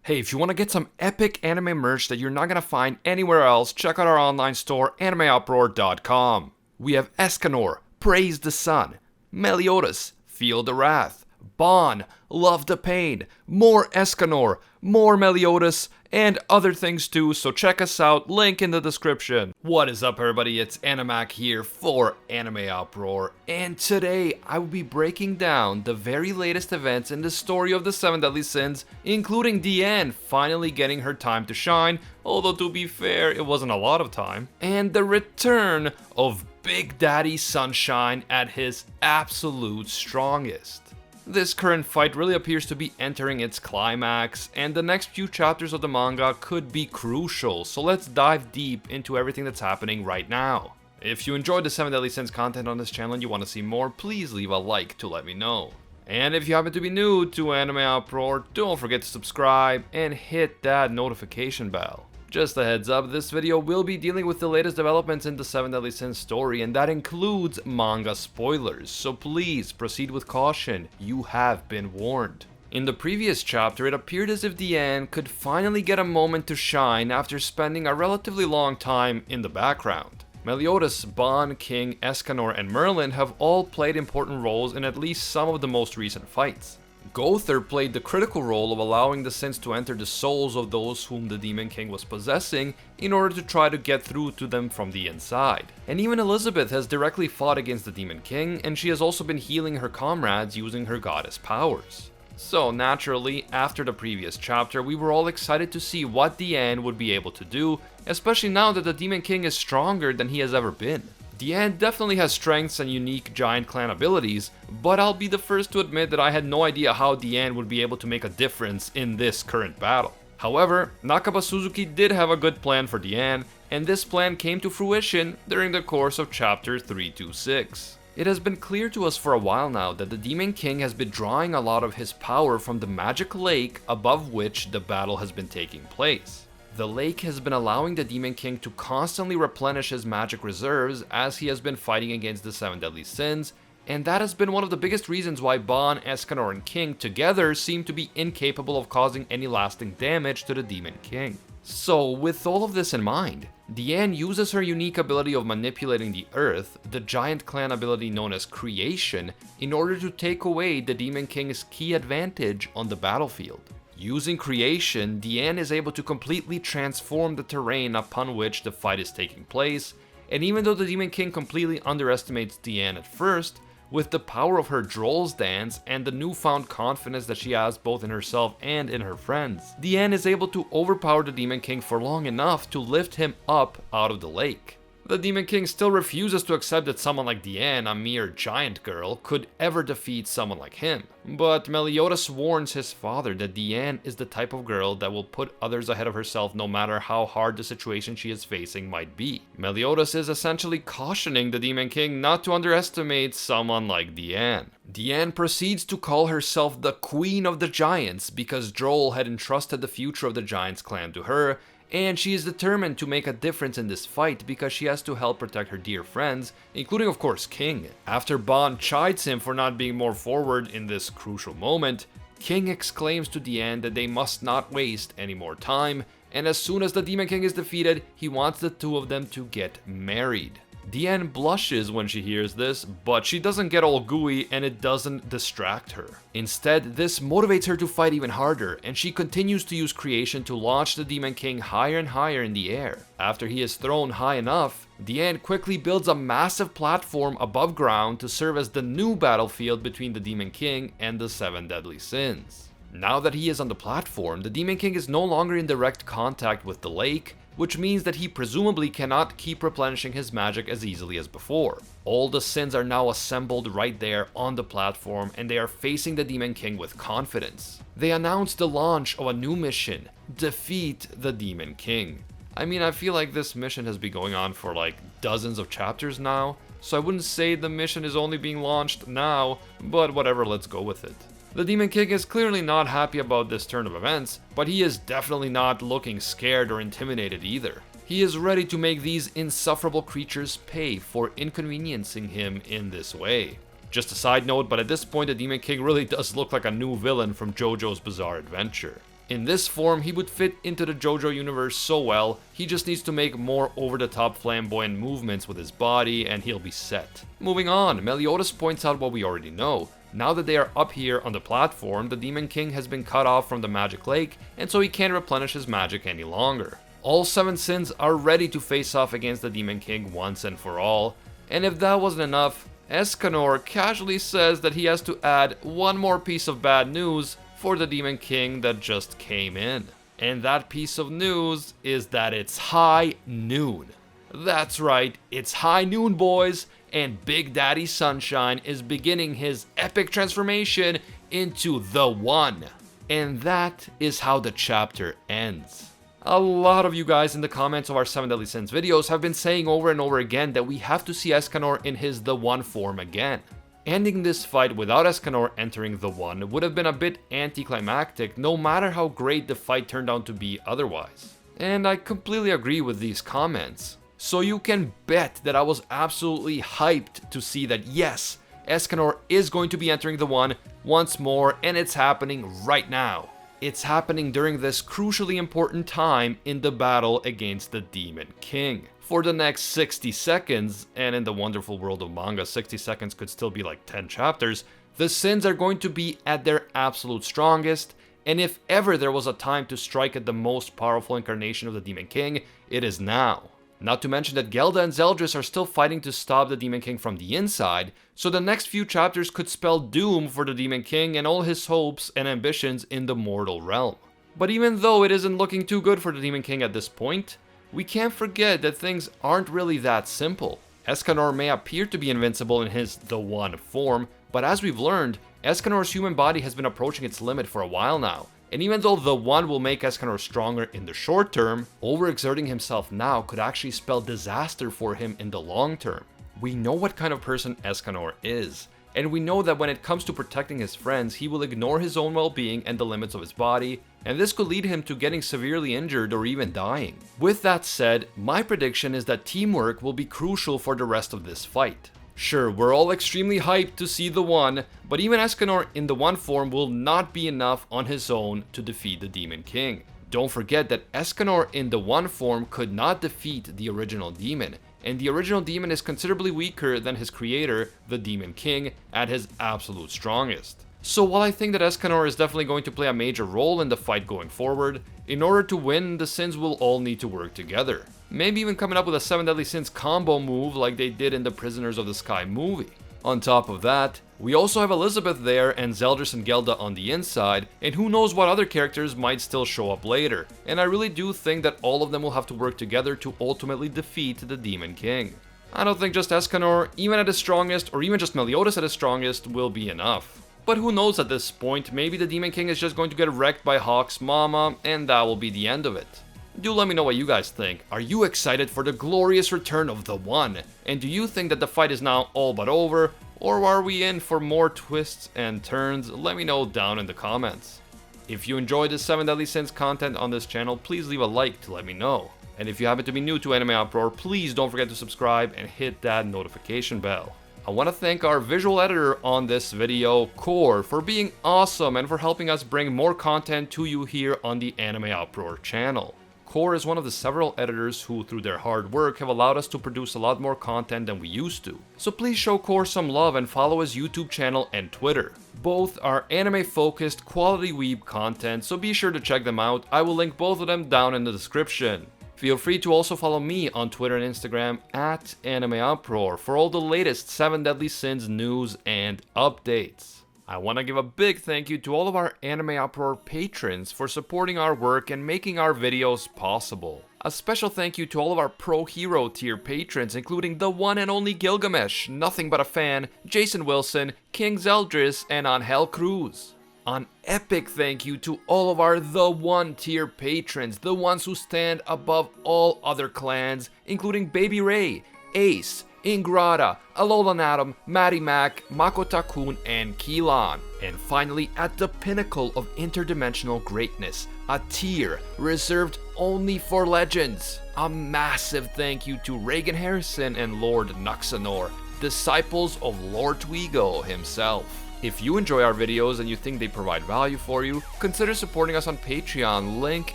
Hey, if you want to get some epic anime merch that you're not going to find anywhere else, check out our online store, AnimeUproar.com. We have Escanor, Praise the Sun, Meliodas, Feel the Wrath, Bon, Love the Pain, more Escanor, more Meliodas, and other things too, so check us out, link in the description. What is up everybody, it's Animac here for AnimeUproar, and today I will be breaking down the very latest events in the story of the 7 Deadly Sins, including Diane finally getting her time to shine, although to be fair, it wasn't a lot of time, and the return of Big Daddy Sunshine at his absolute strongest. This current fight really appears to be entering its climax, and the next few chapters of the manga could be crucial, so let's dive deep into everything that's happening right now. If you enjoyed the 7 Deadly Sins content on this channel and you want to see more, please leave a like to let me know. And if you happen to be new to AnimeUproar, don't forget to subscribe and hit that notification bell. Just a heads up, this video will be dealing with the latest developments in the 7 Deadly Sins story, and that includes manga spoilers, so please proceed with caution, you have been warned. In the previous chapter, it appeared as if Diane could finally get a moment to shine after spending a relatively long time in the background. Meliodas, Bon, King, Escanor, and Merlin have all played important roles in at least some of the most recent fights. Gowther played the critical role of allowing the Sins to enter the souls of those whom the Demon King was possessing in order to try to get through to them from the inside. And even Elizabeth has directly fought against the Demon King, and she has also been healing her comrades using her goddess powers. So naturally, after the previous chapter, we were all excited to see what Diane would be able to do, especially now that the Demon King is stronger than he has ever been. Diane definitely has strengths and unique Giant Clan abilities, but I'll be the first to admit that I had no idea how Diane would be able to make a difference in this current battle. However, Nakaba Suzuki did have a good plan for Diane, and this plan came to fruition during the course of chapter 326. It has been clear to us for a while now that the Demon King has been drawing a lot of his power from the magic lake above which the battle has been taking place. The lake has been allowing the Demon King to constantly replenish his magic reserves as he has been fighting against the 7 Deadly Sins, and that has been one of the biggest reasons why Bon, Escanor, and King together seem to be incapable of causing any lasting damage to the Demon King. So, with all of this in mind, Diane uses her unique ability of manipulating the earth, the Giant Clan ability known as Creation, in order to take away the Demon King's key advantage on the battlefield. Using Creation, Diane is able to completely transform the terrain upon which the fight is taking place, and even though the Demon King completely underestimates Diane at first, with the power of her Droll's dance and the newfound confidence that she has both in herself and in her friends, Diane is able to overpower the Demon King for long enough to lift him up out of the lake. The Demon King still refuses to accept that someone like Diane, a mere giant girl, could ever defeat someone like him. But Meliodas warns his father that Diane is the type of girl that will put others ahead of herself no matter how hard the situation she is facing might be. Meliodas is essentially cautioning the Demon King not to underestimate someone like Diane. Diane proceeds to call herself the Queen of the Giants because Droll had entrusted the future of the Giants clan to her, and she is determined to make a difference in this fight because she has to help protect her dear friends, including of course King. After Bon chides him for not being more forward in this crucial moment, King exclaims to Diane that they must not waste any more time, and as soon as the Demon King is defeated, he wants the two of them to get married. Diane blushes when she hears this, but she doesn't get all gooey and it doesn't distract her. Instead, this motivates her to fight even harder, and she continues to use Creation to launch the Demon King higher and higher in the air. After he is thrown high enough, Diane quickly builds a massive platform above ground to serve as the new battlefield between the Demon King and the 7 Deadly Sins. Now that he is on the platform, the Demon King is no longer in direct contact with the lake, which means that he presumably cannot keep replenishing his magic as easily as before. All the Sins are now assembled right there on the platform, and they are facing the Demon King with confidence. They announced the launch of a new mission: defeat the Demon King. I mean, I feel like this mission has been going on for like dozens of chapters now, so I wouldn't say the mission is only being launched now, but whatever, let's go with it. The Demon King is clearly not happy about this turn of events, but he is definitely not looking scared or intimidated either. He is ready to make these insufferable creatures pay for inconveniencing him in this way. Just a side note, but at this point the Demon King really does look like a new villain from JoJo's Bizarre Adventure. In this form, he would fit into the JoJo universe so well, he just needs to make more over-the-top flamboyant movements with his body and he'll be set. Moving on, Meliodas points out what we already know. Now that they are up here on the platform, the Demon King has been cut off from the Magic Lake, and so he can't replenish his magic any longer. All 7 Sins are ready to face off against the Demon King once and for all, and if that wasn't enough, Escanor casually says that he has to add one more piece of bad news for the Demon King that just came in. And that piece of news is that it's high noon. That's right, it's high noon, boys, and Big Daddy Sunshine is beginning his epic transformation into the One. And that is how the chapter ends. A lot of you guys in the comments of our 7 Deadly Sins videos have been saying over and over again that we have to see Escanor in his The One form again. Ending this fight without Escanor entering the One would have been a bit anticlimactic, no matter how great the fight turned out to be otherwise. And I completely agree with these comments. So you can bet that I was absolutely hyped to see that yes, Escanor is going to be entering the One once more, and it's happening right now. It's happening during this crucially important time in the battle against the Demon King. For the next 60 seconds, and in the wonderful world of manga, 60 seconds could still be like 10 chapters, the Sins are going to be at their absolute strongest, and if ever there was a time to strike at the most powerful incarnation of the Demon King, it is now. Not to mention that Gelda and Zeldris are still fighting to stop the Demon King from the inside, so the next few chapters could spell doom for the Demon King and all his hopes and ambitions in the mortal realm. But even though it isn't looking too good for the Demon King at this point, we can't forget that things aren't really that simple. Escanor may appear to be invincible in his The One form, but as we've learned, Escanor's human body has been approaching its limit for a while now. And even though the One will make Escanor stronger in the short term, overexerting himself now could actually spell disaster for him in the long term. We know what kind of person Escanor is, and we know that when it comes to protecting his friends, he will ignore his own well-being and the limits of his body, and this could lead him to getting severely injured or even dying. With that said, my prediction is that teamwork will be crucial for the rest of this fight. Sure, we're all extremely hyped to see the One, but even Escanor in the One form will not be enough on his own to defeat the Demon King. Don't forget that Escanor in the One form could not defeat the original demon, and the original demon is considerably weaker than his creator, the Demon King, at his absolute strongest. So while I think that Escanor is definitely going to play a major role in the fight going forward, in order to win, the Sins will all need to work together. Maybe even coming up with a 7 Deadly Sins combo move like they did in the Prisoners of the Sky movie. On top of that, we also have Elizabeth there and Zeldris and Gelda on the inside, and who knows what other characters might still show up later, and I really do think that all of them will have to work together to ultimately defeat the Demon King. I don't think just Escanor, even at his strongest, or even just Meliodas at his strongest, will be enough. But who knows at this point, maybe the Demon King is just going to get wrecked by Hawk's mama, and that will be the end of it. Do let me know what you guys think. Are you excited for the glorious return of the One? And do you think that the fight is now all but over? Or are we in for more twists and turns? Let me know down in the comments. If you enjoyed this 7 Deadly Sins content on this channel, please leave a like to let me know. And if you happen to be new to AnimeUproar, please don't forget to subscribe and hit that notification bell. I want to thank our visual editor on this video, Core, for being awesome and for helping us bring more content to you here on the AnimeUproar channel. Core is one of the several editors who, through their hard work, have allowed us to produce a lot more content than we used to. So please show Core some love and follow his YouTube channel and Twitter. Both are anime-focused, quality weeb content, so be sure to check them out. I will link both of them down in the description. Feel free to also follow me on Twitter and Instagram at AnimeUproar for all the latest 7 Deadly Sins news and updates. I want to give a big thank you to all of our AnimeUproar patrons for supporting our work and making our videos possible. A special thank you to all of our Pro Hero tier patrons, including the one and only Gilgamesh, Nothing But a Fan, Jason Wilson, King Zeldris, and Angel Cruz. An epic thank you to all of our The One tier patrons, the ones who stand above all other clans, including Baby Ray, Ace, Ingrata, Alolan Atom, Maddie Mac, Mako Takun, and Keelan. And finally, at the pinnacle of interdimensional greatness, a tier reserved only for legends. A massive thank you to Reagan Harrison and Lord Nuxanor, disciples of Lord Twigo himself. If you enjoy our videos and you think they provide value for you, consider supporting us on Patreon, link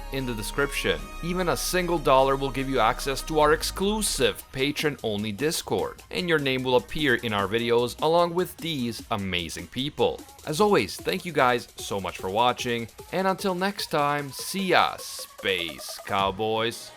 in the description. Even a single dollar will give you access to our exclusive patron-only Discord, and your name will appear in our videos along with these amazing people. As always, thank you guys so much for watching, and until next time, see ya, Space Cowboys.